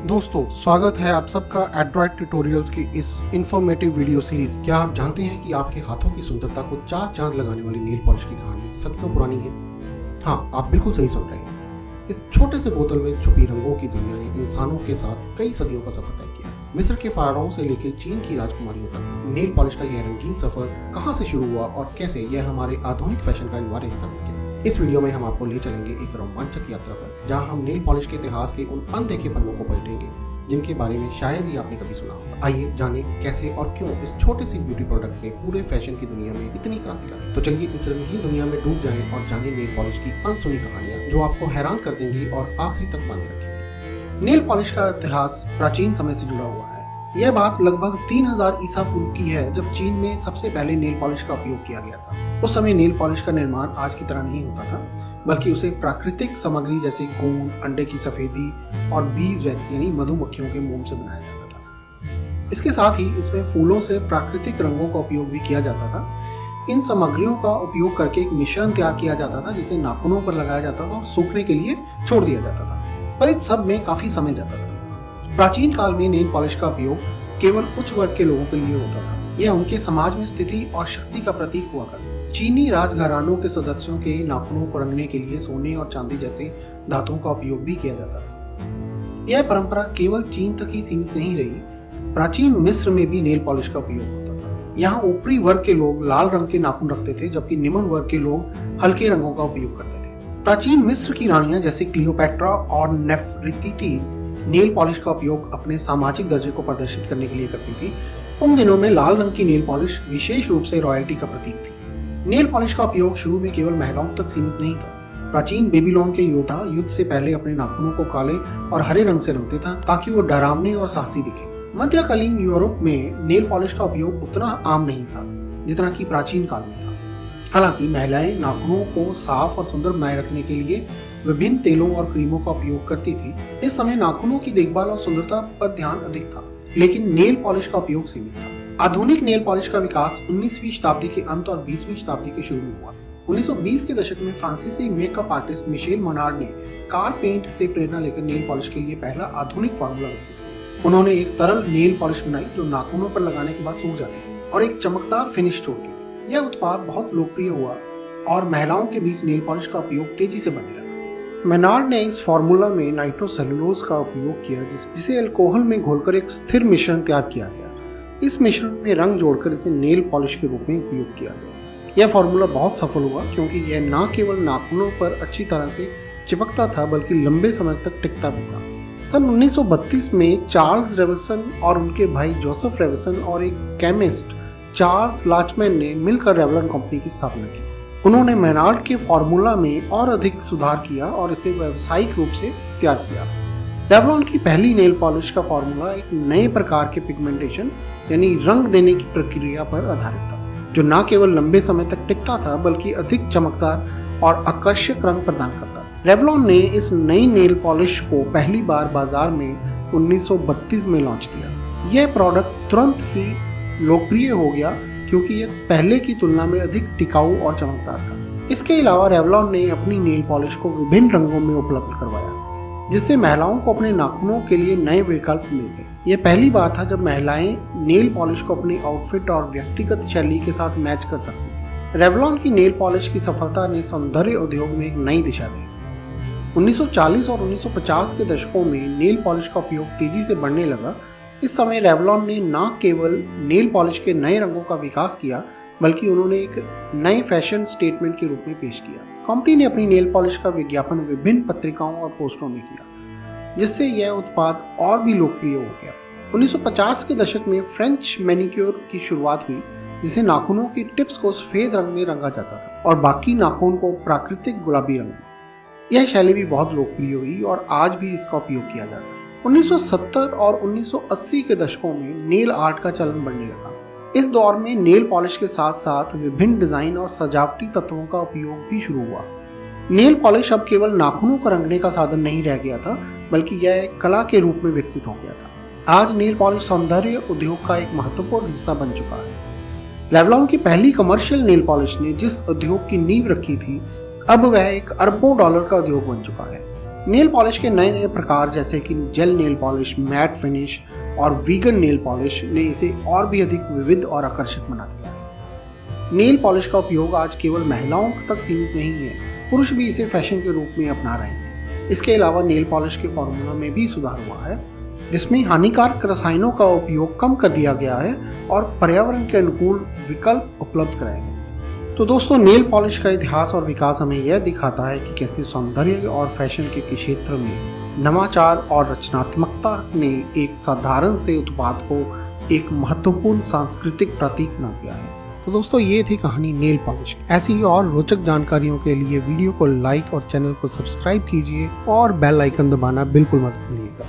दोस्तों, स्वागत है आप सबका एंड्रॉइड ट्यूटोरियल्स की इस इंफॉर्मेटिव वीडियो सीरीज। क्या आप जानते हैं कि आपके हाथों की सुंदरता को 4 चांद लगाने वाली नेल पॉलिश की कहानी सदियों पुरानी है? हाँ, आप बिल्कुल सही सुन रहे हैं। इस छोटे से बोतल में छुपी रंगों की दुनिया ने इंसानों के साथ कई सदियों का सफर तय किया। मिस्र के फाराओं से लेकर चीन की राजकुमारियों तक नेल पॉलिश का यह रंगीन सफर कहाँ से शुरू हुआ और कैसे यह हमारे आधुनिक फैशन का अनिवार्य हिस्सा बन गया। इस वीडियो में हम आपको ले चलेंगे एक रोमांचक यात्रा पर, जहां हम नेल पॉलिश के इतिहास के उन अनदेखे पन्नों को पलटेंगे जिनके बारे में शायद ही आपने कभी सुना होगा। आइए जानें कैसे और क्यों इस छोटे सी ब्यूटी प्रोडक्ट ने पूरे फैशन की दुनिया में इतनी क्रांति ला दी। तो चलिए इस रंगीन दुनिया में डूब जाएं और जानें नेल पॉलिश की अनसुनी कहानियां जो आपको हैरान कर देंगी और आखिरी तक बांधे रखेंगी। नेल पॉलिश का इतिहास प्राचीन समय से जुड़ा हुआ है। यह बात लगभग 3000 ईसा पूर्व की है, जब चीन में सबसे पहले नेल पॉलिश का उपयोग किया गया था। उस समय नेल पॉलिश का निर्माण आज की तरह नहीं होता था, बल्कि उसे प्राकृतिक सामग्री जैसे गोंद, अंडे की सफेदी और बीज वैक्स यानी मधुमक्खियों के मोम से बनाया जाता था। इसके साथ ही इसमें फूलों से प्राकृतिक रंगों का उपयोग भी किया जाता था। इन सामग्रियों का उपयोग करके एक मिश्रण तैयार किया जाता था, जिसे नाखूनों पर लगाया जाता था और सूखने के लिए छोड़ दिया जाता था। पर इस सब में काफी समय जाता था। प्राचीन काल में नेल पॉलिश का उपयोग केवल उच्च वर्ग के लोगों के लिए होता था। यह उनके समाज में स्थिति और शक्ति का प्रतीक हुआ करता। चीनी राजघरानों के सदस्यों के नाखूनों को रंगने के लिए सोने और चांदी जैसे धातुओं का उपयोग भी किया जाता था। यह परंपरा केवल चीन तक ही सीमित नहीं रही। प्राचीन मिस्र में भी नेल पॉलिश का उपयोग होता था। यहाँ ऊपरी वर्ग के लोग लाल रंग के नाखून रखते थे, जबकि निम्न वर्ग के लोग हल्के रंगों का उपयोग करते थे। प्राचीन मिस्र की रानियां जैसे क्लियोपैट्रा और नेफरितीति नेल पॉलिश का उपयोग अपने सामाजिक दर्जे को प्रदर्शित करने के लिए करती थी। उन दिनों में लाल रंग की नेल पॉलिश विशेष रूप से रॉयल्टी का प्रतीक थी। नेल पॉलिश का उपयोग शुरू में केवल महिलाओं तक सीमित नहीं था। प्राचीन बेबीलोन के योद्धा युद्ध से पहले अपने नाखूनों को काले और हरे रंग से रंगते थे, ताकि वो डरावने और साहसी दिखे। मध्यकालीन यूरोप में नेल पॉलिश का उपयोग उतना आम नहीं था जितना कि प्राचीन काल में था। हालांकि महिलाएं नाखूनों को साफ और सुंदर बनाए रखने के लिए विभिन्न तेलों और क्रीमों का उपयोग करती थी। इस समय नाखूनों की देखभाल और सुंदरता पर ध्यान अधिक था, लेकिन नेल पॉलिश का उपयोग सीमित था। आधुनिक नेल पॉलिश का विकास 19वीं शताब्दी के अंत और 20वीं शताब्दी के शुरू में हुआ। 1920 के दशक में फ्रांसीसी मेकअप आर्टिस्ट मिशेल मोनार्ड ने कार पेंट से प्रेरणा लेकर नेल पॉलिश के लिए पहला आधुनिक फार्मूला विकसित किया। उन्होंने एक तरल नेल पॉलिश बनाई जो नाखूनों पर लगाने के बाद सूख जाती थी और एक चमकदार फिनिश छोड़ती थी। यह उत्पाद बहुत लोकप्रिय हुआ और महिलाओं के बीच नेल पॉलिश का उपयोग तेजी से बढ़ने लगा। मेनार्ड ने इस फार्मूला में नाइट्रोसेलुलोज का उपयोग किया, जिसे अल्कोहल में घोलकर एक स्थिर मिश्रण तैयार किया गया। इस मिश्रण में रंग जोड़कर इसे नेल पॉलिश के रूप में उपयोग किया गया। यह फार्मूला बहुत सफल हुआ, क्योंकि यह न केवल नाखूनों पर अच्छी तरह से चिपकता था, बल्कि लंबे समय तक टिकता भी था। सन 1932 में चार्ल्स रेवसन और उनके भाई जोसेफ रेवसन और एक केमिस्ट चार्ल्स लाचमैन ने मिलकर रेवलॉन कंपनी की स्थापना की। उन्होंने मेनार्ड के फार्मूला में और अधिक सुधार किया और इसे व्यावसायिक रूप से तैयार किया। रेवलॉन की पहली नेल पॉलिश का फार्मूला एक नए प्रकार के पिगमेंटेशन यानी रंग देने की प्रक्रिया पर आधारित था, जो न केवल लंबे समय तक टिकता था, बल्कि अधिक चमकदार और आकर्षक रंग प्रदान करता। रेवलॉन ने इस नई नेल पॉलिश को पहली बार बाजार में 1932 में लॉन्च किया। यह प्रोडक्ट तुरंत ही लोकप्रिय हो गया, क्योंकि यह पहले की तुलना में अधिक टिकाऊ और चमकदार था। इसके अलावा रेवलॉन ने अपनी नेल पॉलिश को विभिन्न रंगों में उपलब्ध करवाया, जिससे महिलाओं को अपने नाखूनों के लिए नए विकल्प मिल गए। यह पहली बार था जब महिलाएं नेल पॉलिश को अपने आउटफिट और व्यक्तिगत शैली के साथ मैच कर सकती थी। रेवलॉन की नेल पॉलिश की सफलता ने सौंदर्य उद्योग में एक नई दिशा दी। 1940 और 1950 के दशकों में नेल पॉलिश का उपयोग तेजी से बढ़ने लगा। इस समय रेवलॉन ने न केवल नेल पॉलिश के नए रंगों का विकास किया, बल्कि उन्होंने एक नए फैशन स्टेटमेंट के रूप में पेश किया। कंपनी ने अपनी नेल पॉलिश का विज्ञापन विभिन्न पत्रिकाओं और पोस्टरों में किया, जिससे यह उत्पाद और भी लोकप्रिय हो गया। 1950 के दशक में फ्रेंच मैनिक्योर की शुरुआत हुई, जिसे नाखूनों की टिप्स को सफेद रंग में रंगा जाता था और बाकी नाखून को प्राकृतिक गुलाबी रंग में। यह शैली भी बहुत लोकप्रिय हुई और आज भी इसका उपयोग किया जाता है। 1970 और 1980 के दशकों में नेल आर्ट का चलन बढ़ने लगा। इस दौर में नेल पॉलिश के साथ साथ विभिन्न डिजाइन और सजावटी तत्वों का उपयोग भी शुरू हुआ। नेल पॉलिश अब केवल नाखूनों को रंगने का साधन नहीं रह गया था, बल्कि यह एक कला के रूप में विकसित हो गया था। आज नेल पॉलिश सौंदर्य उद्योग का एक महत्वपूर्ण हिस्सा बन चुका है। रेवलॉन की पहली कमर्शियल नेल पॉलिश ने जिस उद्योग की नींव रखी थी, अब वह एक अरबों डॉलर का उद्योग बन चुका है। नेल पॉलिश के नए नए प्रकार जैसे कि jail nail polish, matte finish और वीगन नेल पॉलिश ने इसे और भी अधिक विविध और आकर्षक बना दिया है। नेल पॉलिश का उपयोग आज केवल महिलाओं तक सीमित नहीं है, पुरुष भी इसे फैशन के रूप में अपना रहे हैं। इसके अलावा नेल पॉलिश के फॉर्मूला में भी सुधार हुआ है, जिसमें हानिकारक रसायनों का उपयोग कम कर दिया गया है और पर्यावरण के अनुकूल विकल्प उपलब्ध कराए गए। तो दोस्तों, नेल पॉलिश का इतिहास और विकास हमें यह दिखाता है कि कैसे सौंदर्य और फैशन के क्षेत्र में नवाचार और रचनात्मकता ने एक साधारण से उत्पाद को एक महत्वपूर्ण सांस्कृतिक प्रतीक बना दिया है। तो दोस्तों, ये थी कहानी नेल पॉलिश। ऐसी ही और रोचक जानकारियों के लिए वीडियो को लाइक और चैनल को सब्सक्राइब कीजिए और बेल आइकन दबाना बिल्कुल मत भूलिएगा।